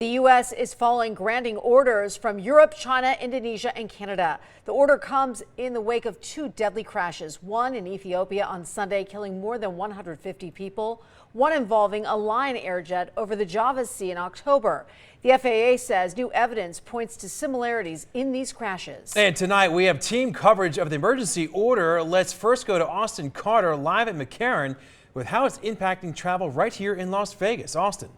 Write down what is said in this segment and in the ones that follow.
The U.S. is following grounding orders from Europe, China, Indonesia, and Canada. The order comes in the wake of two deadly crashes, one in Ethiopia on Sunday, killing more than 150 people, one involving a Lion Air jet over the Java Sea in October. The FAA says new evidence points to similarities in these crashes. And tonight we have team coverage of the emergency order. Let's first go to Austin Carter live at McCarran with how it's impacting travel right here in Las Vegas. Austin.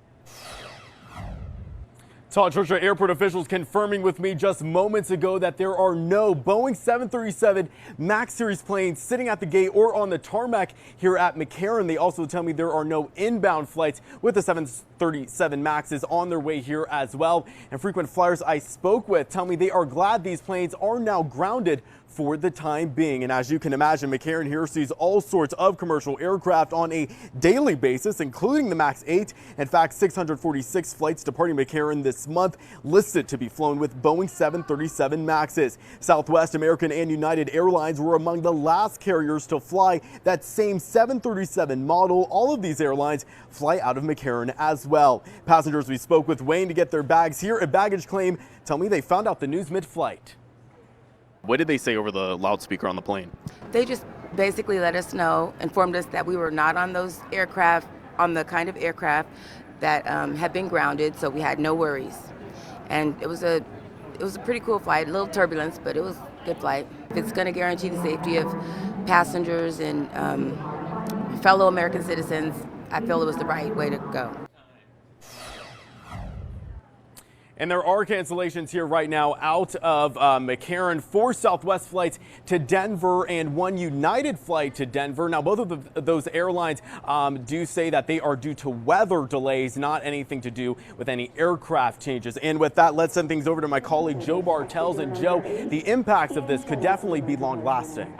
Georgia airport officials confirming with me just moments ago that there are no Boeing 737 MAX series planes sitting at the gate or on the tarmac here at McCarran. They also tell me there are no inbound flights with the 737 MAXs on their way here as well. And frequent flyers I spoke with tell me they are glad these planes are now grounded for the time being. And as you can imagine, McCarran here sees all sorts of commercial aircraft on a daily basis, including the MAX 8. In fact, 646 flights departing McCarran this month listed to be flown with Boeing 737 MAXs. Southwest, American, and United Airlines were among the last carriers to fly that same 737 model. All of these airlines fly out of McCarran as well. Passengers we spoke with weighing to get their bags here at baggage claim tell me they found out the news mid-flight. What did they say over the loudspeaker on the plane? They just basically let us know, informed us that we were not on those aircraft, on the kind of aircraft that had been grounded, so we had no worries. And it was a pretty cool flight, a little turbulence, but it was a good flight. If it's going to guarantee the safety of passengers and fellow American citizens, I feel it was the right way to go. And there are cancellations here right now out of McCarran, 4 Southwest flights to Denver and 1 United flight to Denver. Now, both of those airlines do say that they are due to weather delays, not anything to do with any aircraft changes. And with that, let's send things over to my colleague Joe Bartels. And Joe, the impacts of this could definitely be long lasting.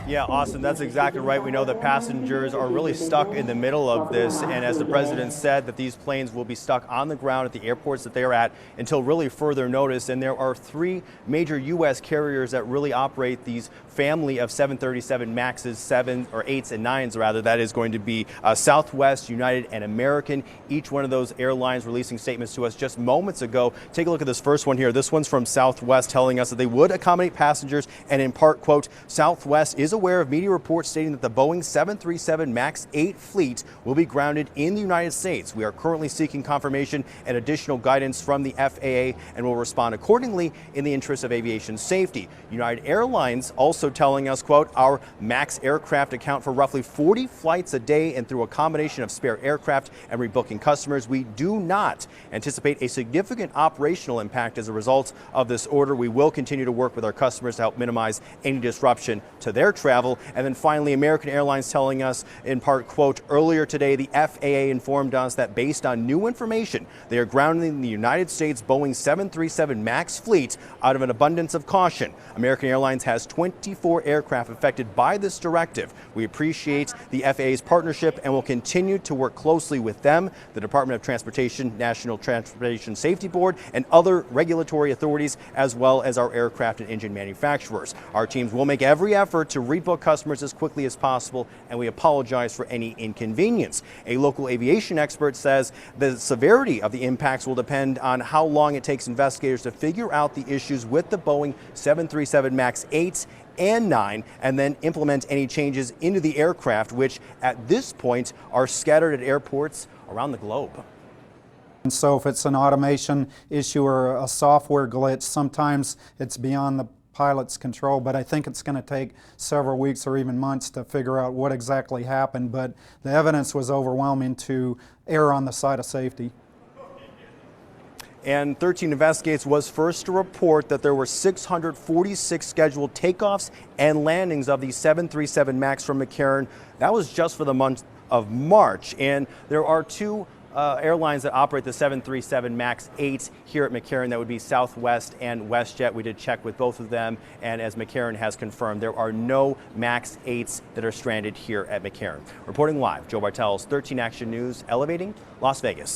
Yeah, Austin, that's exactly right. We know that passengers are really stuck in the middle of this. And as the president said, that these planes will be stuck on the ground at the airports that they are at until really further notice. And there are 3 major U.S. carriers that really operate these family of 737 MAXs, 7 or 8s and 9s rather. That is going to be Southwest, United, and American. Each one of those airlines releasing statements to us just moments ago. Take a look at this first one here. This one's from Southwest telling us that they would accommodate passengers and in part, quote, Southwest is aware of media reports stating that the Boeing 737 MAX 8 fleet will be grounded in the United States. We are currently seeking confirmation and additional guidance from the FAA and will respond accordingly in the interest of aviation safety. United Airlines also telling us, quote, our MAX aircraft account for roughly 40 flights a day, and through a combination of spare aircraft and rebooking customers, we do not anticipate a significant operational impact as a result of this order. We will continue to work with our customers to help minimize any disruption to their travel. And then finally, American Airlines telling us in part, quote, earlier today, the FAA informed us that based on new information, they are grounding the United States Boeing 737 MAX fleet out of an abundance of caution. American Airlines has 24 aircraft affected by this directive. We appreciate the FAA's partnership and will continue to work closely with them, the Department of Transportation, National Transportation Safety Board, and other regulatory authorities, as well as our aircraft and engine manufacturers. Our teams will make every effort to rebook customers as quickly as possible, and we apologize for any inconvenience. A local aviation expert says the severity of the impacts will depend on how long it takes investigators to figure out the issues with the Boeing 737 MAX 8 and 9 and then implement any changes into the aircraft, which at this point are scattered at airports around the globe. And so if it's an automation issue or a software glitch, sometimes it's beyond the pilot's control, but I think it's going to take several weeks or even months to figure out what exactly happened. But the evidence was overwhelming to err on the side of safety. And 13 Investigates was first to report that there were 646 scheduled takeoffs and landings of the 737 MAX from McCarran. That was just for the month of March. And there are 2 airlines that operate the 737 MAX 8 here at McCarran. That would be Southwest and WestJet. We did check with both of them, and as McCarran has confirmed, there are no MAX 8s that are stranded here at McCarran. Reporting live, Joe Bartels, 13 Action News, elevating Las Vegas.